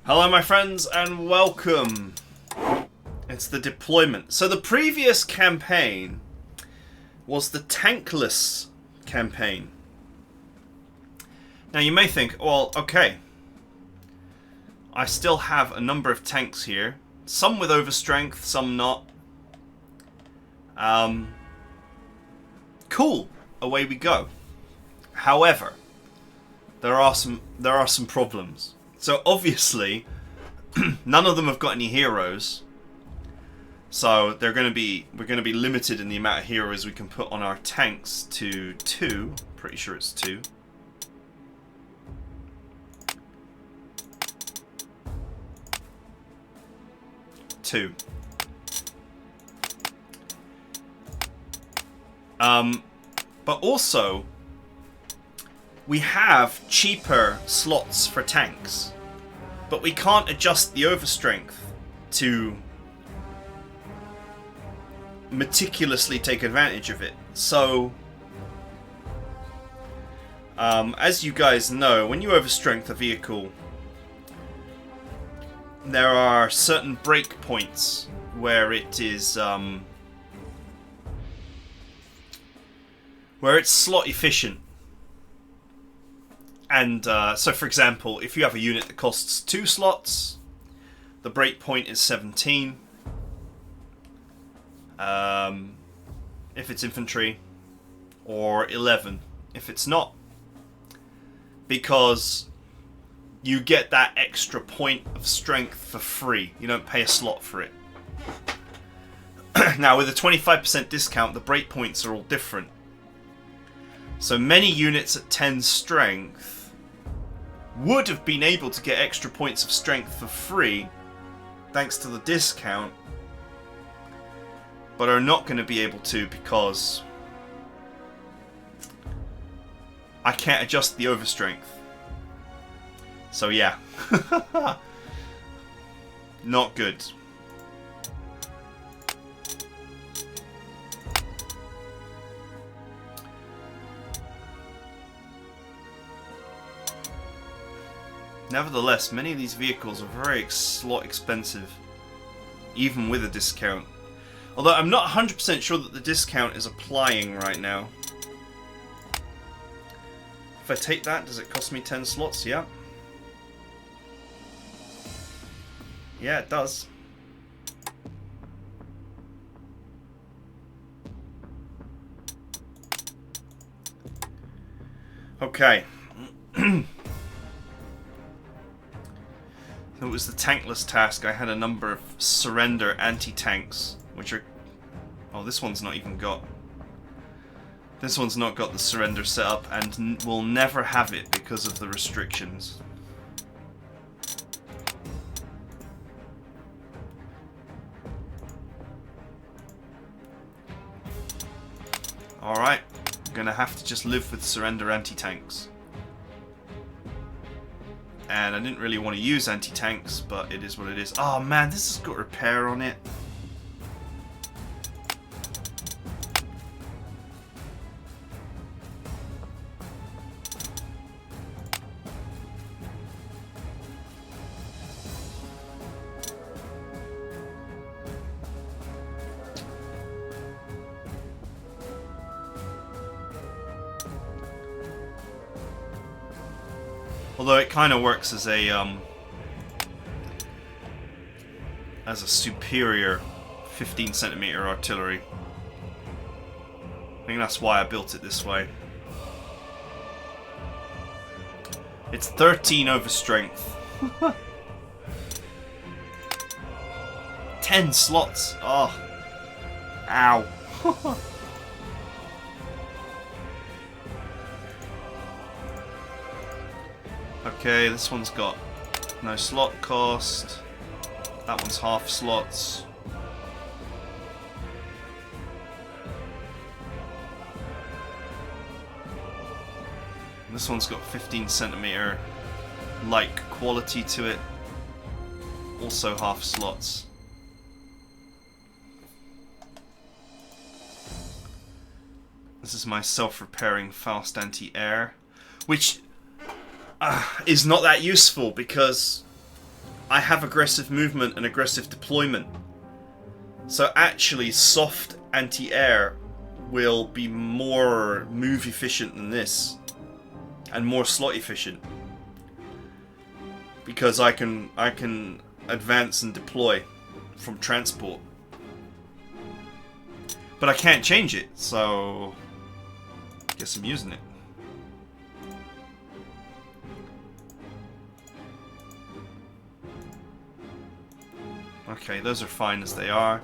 Hello my friends and welcome. It's the deployment. So the previous campaign was the tankless campaign. Now you may think, well, okay, I still have a number of tanks here. Some with overstrength, some not. Cool, away we go. However, there are some problems. So obviously, none of them have got any heroes. So we're going to be limited in the amount of heroes we can put on our tanks to 2. Pretty sure it's 2. But also, we have cheaper slots for tanks, but we can't adjust the overstrength to meticulously take advantage of it. So, as you guys know, when you overstrength a vehicle, there are certain break points where it is where it's slot efficient. And so, for example, if you have a unit that costs 2 slots, the break point is 17. If it's infantry, or 11 if it's not, because you get that extra point of strength for free. You don't pay a slot for it. Now, with a 25% discount, the break points are all different. So many units at 10 strength would have been able to get extra points of strength for free thanks to the discount, but are not going to be able to because I can't adjust the overstrength. So yeah, not good. Nevertheless, many of these vehicles are very slot expensive, even with a discount. Although I'm not 100% sure that the discount is applying right now. If I take that, does it cost me 10 slots? Yeah. Yeah, it does. Okay. It was the tankless task. I had a number of surrender anti-tanks, which are... Oh, this one's not even got... This one's not got the surrender set up, and will never have it because of the restrictions. Alright, I'm gonna have to just live with surrender anti-tanks. And I didn't really want to use anti-tanks, but it is what it is. Oh man, this has got repair on it. Although it kind of works as a superior 15cm artillery. I think that's why I built it this way. It's 13 over strength. 10 slots. Oh. Ow. Okay, this one's got no slot cost. That one's half slots. And this one's got 15cm like quality to it. Also half slots. This is my self-repairing fast anti-air, which is not that useful because I have aggressive movement and aggressive deployment. So actually, soft anti-air will be more move efficient than this, and more slot efficient, because I can advance and deploy from transport. But I can't change it, so guess I'm using it. Okay, those are fine as they are.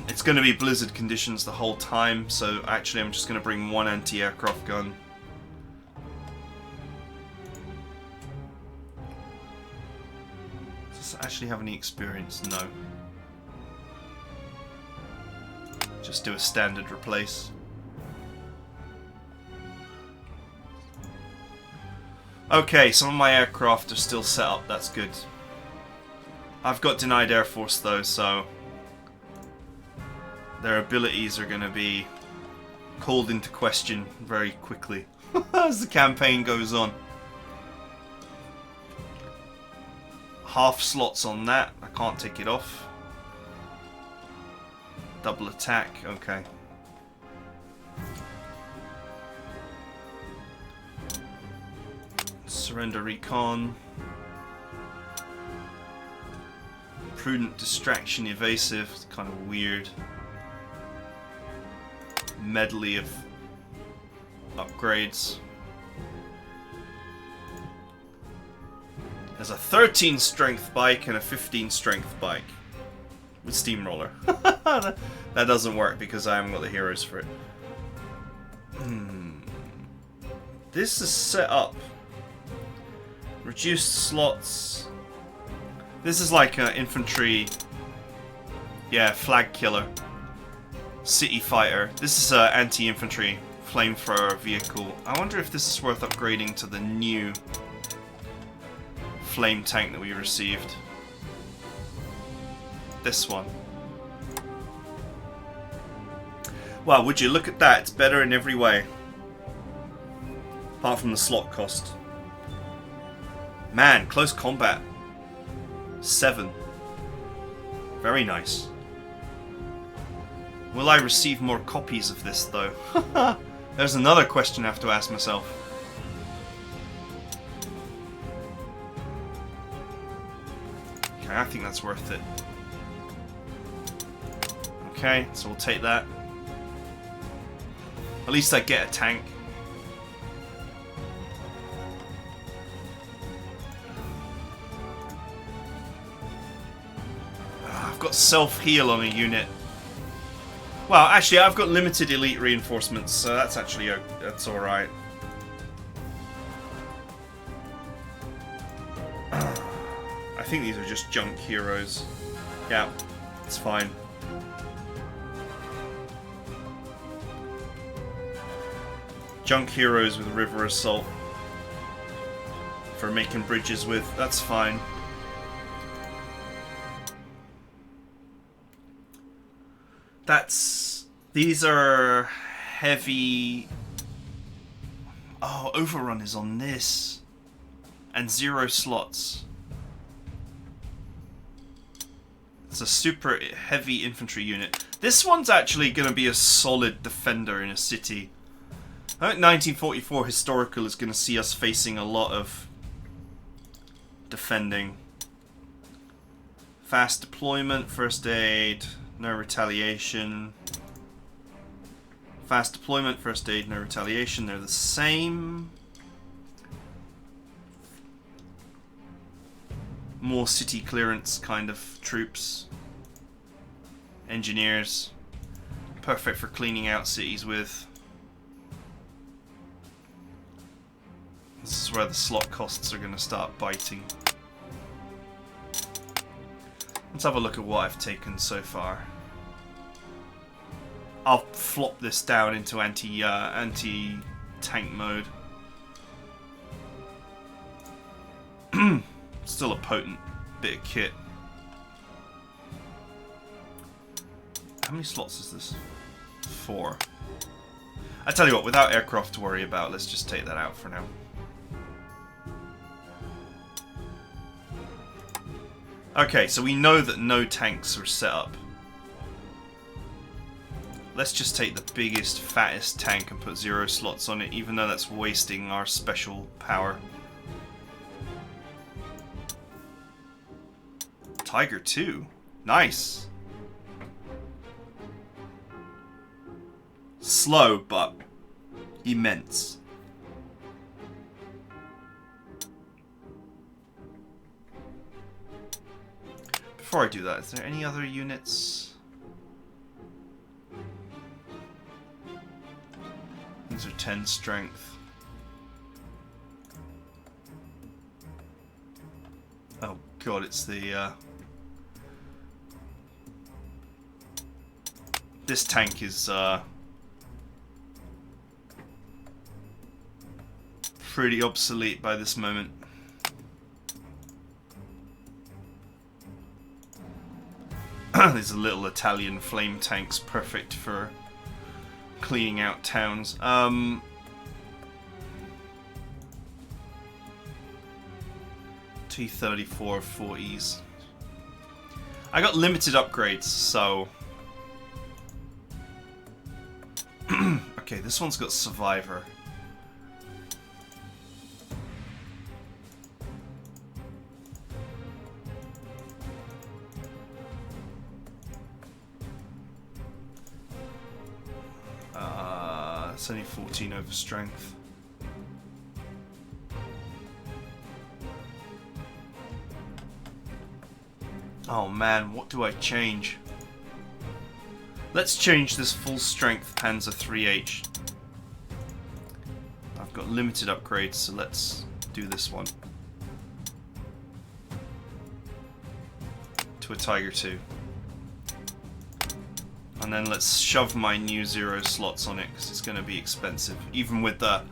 It's going to be blizzard conditions the whole time, so actually I'm just going to bring one anti-aircraft gun. Does this actually have any experience? No. Just do a standard replace. Okay, some of my aircraft are still set up, that's good. I've got denied Air Force though, so their abilities are going to be called into question very quickly as the campaign goes on. Half slots on that, I can't take it off. Double attack, okay. Surrender recon. Prudent distraction evasive, it's kind of weird. Medley of upgrades. There's a 13 strength bike and a 15 strength bike with steamroller. That doesn't work because I haven't got the heroes for it. This is set up. Reduced slots. This is like an infantry, yeah, flag killer, city fighter. This is an anti-infantry flamethrower vehicle. I wonder if this is worth upgrading to the new flame tank that we received. This one. Wow, would you look at that? It's better in every way. Apart from the slot cost. Man, close combat. 7. Very nice. Will I receive more copies of this though? There's another question I have to ask myself. Okay, I think that's worth it. Okay, so we'll take that. At least I get a tank. I've got self-heal on a unit. Well, actually, I've got limited elite reinforcements, so that's actually that's all right. I think these are just junk heroes. Yeah, it's fine. Junk heroes with river assault for making bridges with. That's fine. These are heavy. Oh, overrun is on this. And 0 slots. It's a super heavy infantry unit. This one's actually going to be a solid defender in a city. I think 1944 historical is going to see us facing a lot of defending. Fast deployment, first aid. No retaliation. Fast deployment, first aid, no retaliation. They're the same. More city clearance kind of troops. Engineers. Perfect for cleaning out cities with. This is where the slot costs are going to start biting. Let's have a look at what I've taken so far. I'll flop this down into anti-tank mode. Still a potent bit of kit. How many slots is this? 4. I tell you what, without aircraft to worry about, let's just take that out for now. Okay, so we know that no tanks are set up. Let's just take the biggest, fattest tank and put 0 slots on it, even though that's wasting our special power. Tiger 2. Nice. Slow, but immense. Before I do that, is there any other units? These are 10 strength. Oh god, it's the this tank is pretty obsolete by this moment. These are little Italian flame tanks, perfect for cleaning out towns. T-34 40s. I got limited upgrades, so... Okay, this one's got Survivor. It's only 14 over strength. Oh man, what do I change? Let's change this full strength Panzer 3H. I've got limited upgrades, so let's do this one. To a Tiger 2. And then let's shove my new 0 slots on it, because it's going to be expensive. Even with the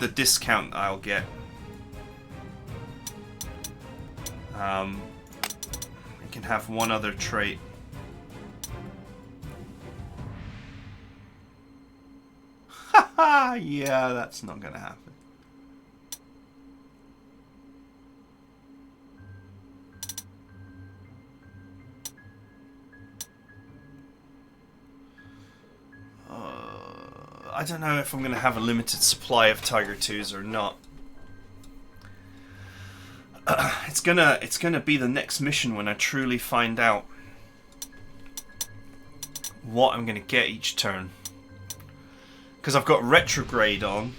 discount I'll get. I can have one other trait. Haha, yeah, that's not going to happen. I don't know if I'm going to have a limited supply of Tiger 2s or not. It's gonna be the next mission when I truly find out what I'm gonna get each turn. Because I've got retrograde on.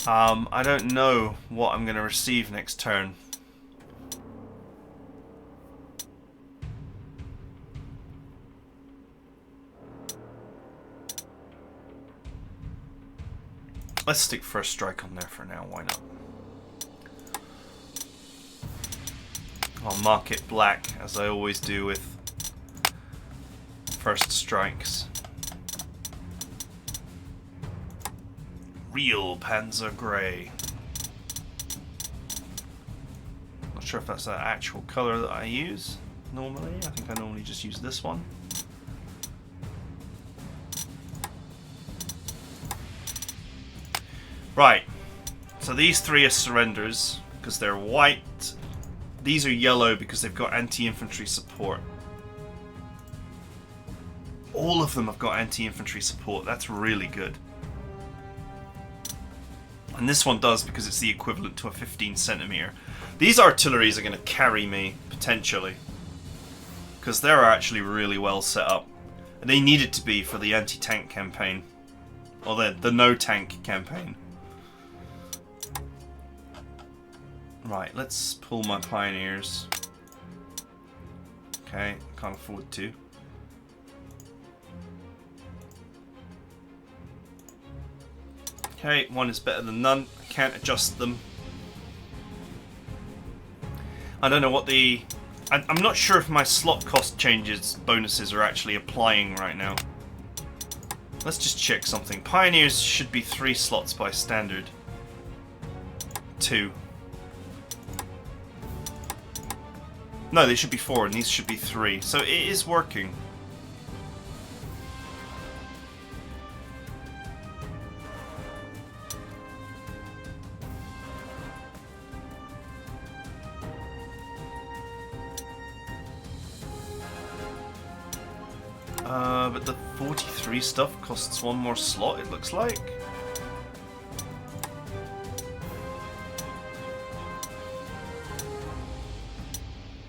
I don't know what I'm gonna receive next turn. Let's stick first strike on there for now, why not? I'll mark it black, as I always do with first strikes. Real Panzer Grey. Not sure if that's the actual colour that I use normally. I think I normally just use this one. Right, so these three are surrenders because they're white. These are yellow because they've got anti-infantry support. All of them have got anti-infantry support. That's really good. And this one does because it's the equivalent to a 15 centimeter. These artilleries are going to carry me, potentially. Because they're actually really well set up. And they needed to be for the anti-tank campaign. Or the no-tank campaign. Right, let's pull my pioneers. Okay, can't afford to. Okay, one is better than none. I can't adjust them. I don't know what the... I'm not sure if my slot cost changes bonuses are actually applying right now. Let's just check something. Pioneers should be 3 slots by standard. 2. No, they should be 4 and these should be 3. So it is working. but the 43 stuff costs one more slot, it looks like.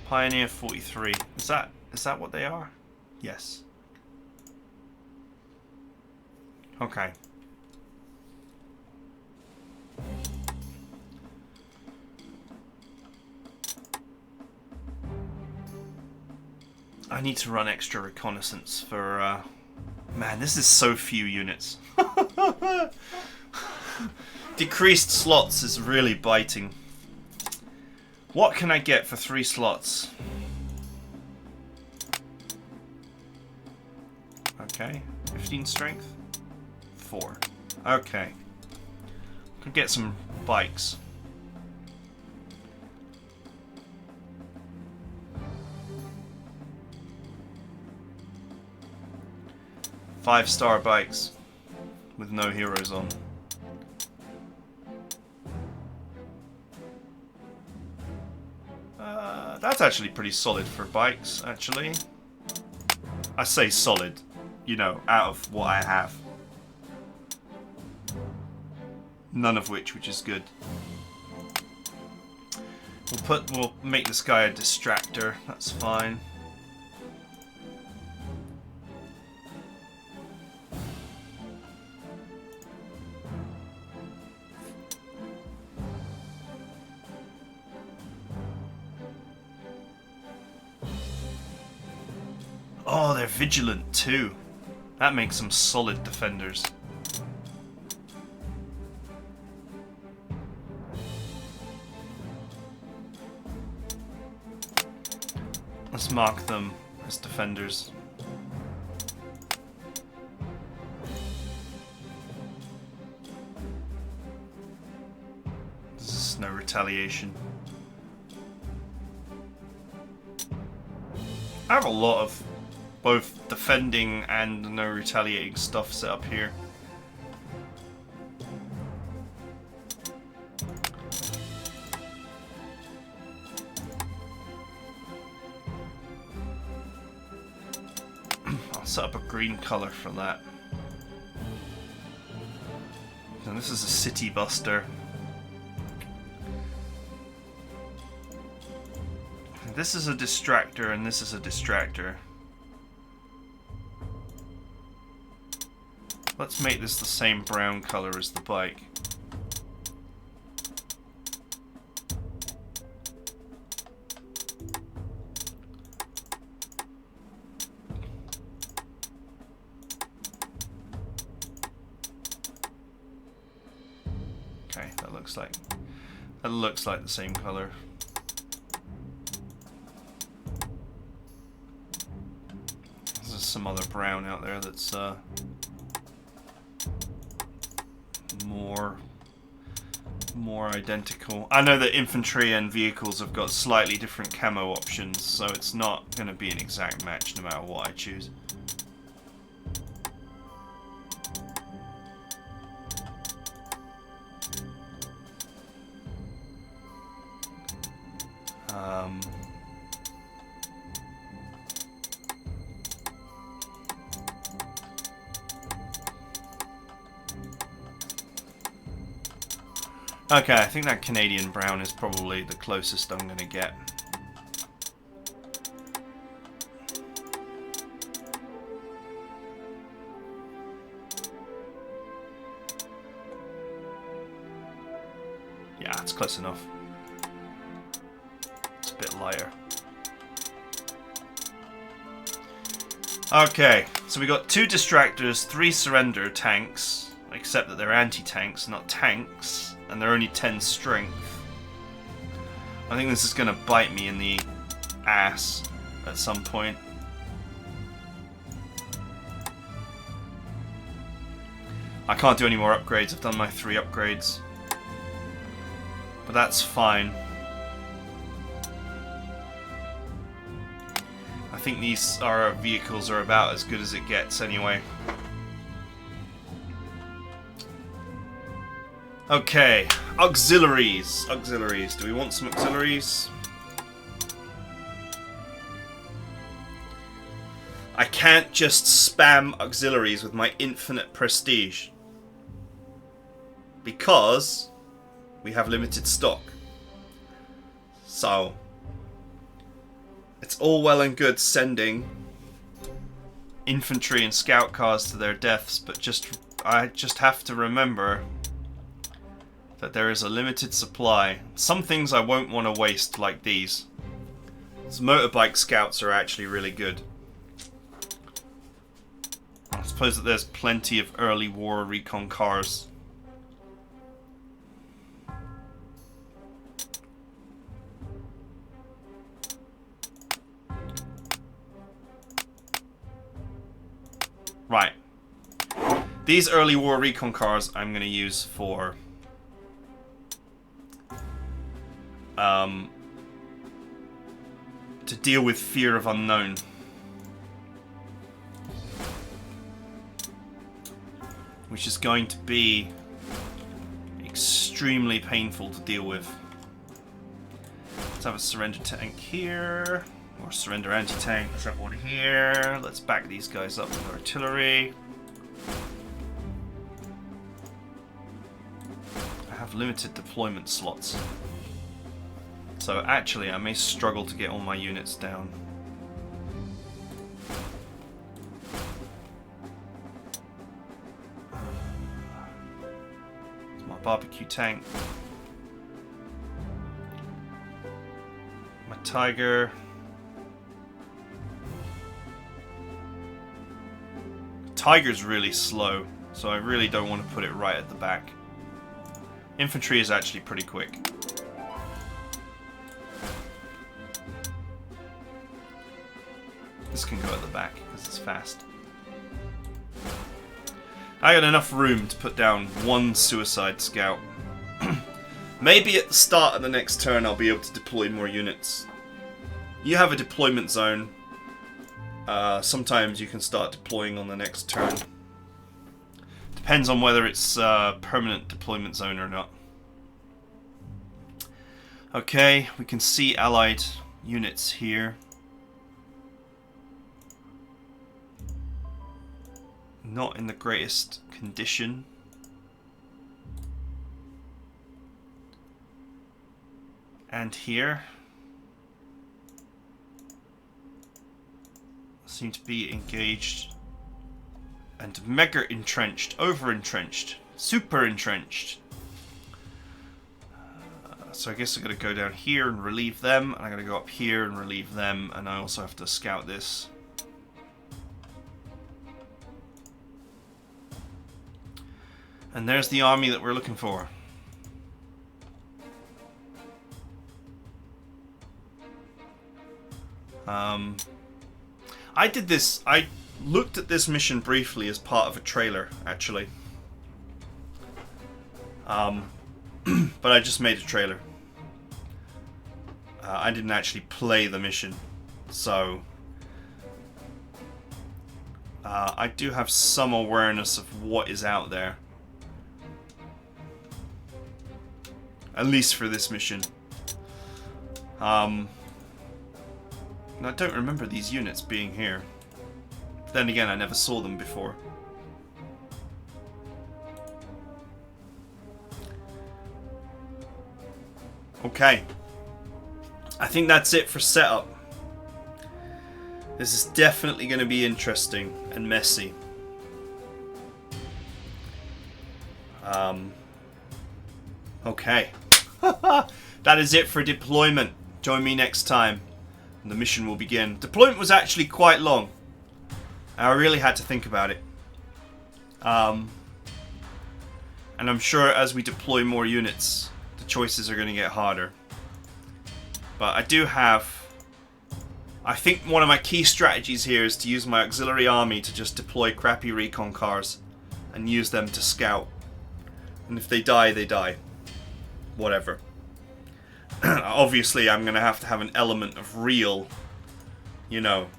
Pioneer 43. Is that what they are? Yes. Okay. I need to run extra reconnaissance for man, this is so few units. Decreased slots is really biting. What can I get for 3 slots? Okay, 15 strength, 4. Okay, could get some bikes. Five-star bikes with no heroes on. That's actually pretty solid for bikes, actually. I say solid, you know, out of what I have. None of which is good. We'll make this guy a distractor, that's fine. Oh, they're vigilant too. That makes them solid defenders. Let's mark them as defenders. This is no retaliation. I have a lot of both defending and no retaliating stuff set up here. I'll set up a green color for that. And this is a city buster. This is a distractor and this is a distractor. Let's make this the same brown color as the bike. Okay, that looks like the same color. There's some other brown out there that's more identical. I know that infantry and vehicles have got slightly different camo options, so it's not going to be an exact match no matter what I choose. Okay, I think that Canadian brown is probably the closest I'm going to get. Yeah, it's close enough. It's a bit lighter. Okay, so we got 2 distractors, 3 surrender tanks, except that they're anti-tanks, not tanks. And they're only 10 strength. I think this is going to bite me in the ass at some point. I can't do any more upgrades. I've done my 3 upgrades. But that's fine. I think these vehicles are about as good as it gets anyway. Okay, auxiliaries. Auxiliaries. Do we want some auxiliaries? I can't just spam auxiliaries with my infinite prestige. Because we have limited stock. So it's all well and good sending infantry and scout cars to their deaths, but I just have to remember that there is a limited supply. Some things I won't want to waste, like these. These motorbike scouts are actually really good. I suppose that there's plenty of early war recon cars. Right. These early war recon cars I'm going to use for to deal with fear of unknown. Which is going to be extremely painful to deal with. Let's have a surrender tank here. Or surrender anti-tank. Let's have one here. Let's back these guys up with artillery. I have limited deployment slots. So actually I may struggle to get all my units down. It's my barbecue tank. My Tiger. Tiger's really slow, so I really don't want to put it right at the back. Infantry is actually pretty quick. This can go at the back because it's fast. I got enough room to put down one suicide scout. Maybe at the start of the next turn I'll be able to deploy more units. You have a deployment zone. Sometimes you can start deploying on the next turn. Depends on whether it's a permanent deployment zone or not. Okay, we can see allied units here. Not in the greatest condition. And here seem to be engaged and mega entrenched, over entrenched, super entrenched. So I guess I'm going to go down here and relieve them, and I'm going to go up here and relieve them, and I also have to scout this. And there's the army that we're looking for. I looked at this mission briefly as part of a trailer, actually. But I just made a trailer. I didn't actually play the mission, so I do have some awareness of what is out there. At least for this mission. And I don't remember these units being here. Then again, I never saw them before. Okay. I think that's it for setup. This is definitely going to be interesting and messy. Okay. That is it for deployment. Join me next time and the mission will begin. Deployment was actually quite long. I really had to think about it. And I'm sure as we deploy more units, the choices are going to get harder. But I do have... I think one of my key strategies here is to use my auxiliary army to just deploy crappy recon cars and use them to scout. And if they die, they die. Whatever. Obviously, I'm going to have an element of real, you know,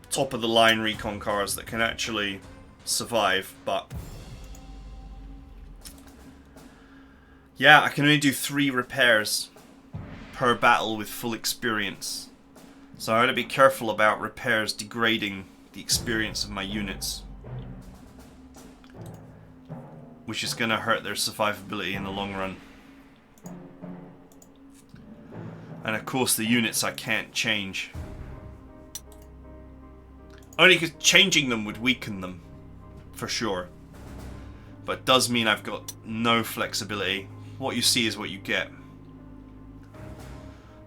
top of the line recon cars that can actually survive, but yeah, I can only do 3 repairs per battle with full experience. So I gotta be careful about repairs degrading the experience of my units, which is gonna hurt their survivability in the long run. And of course the units I can't change. Only because changing them would weaken them, for sure. But it does mean I've got no flexibility. What you see is what you get.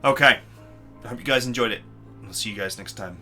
Okay. I hope you guys enjoyed it. I'll see you guys next time.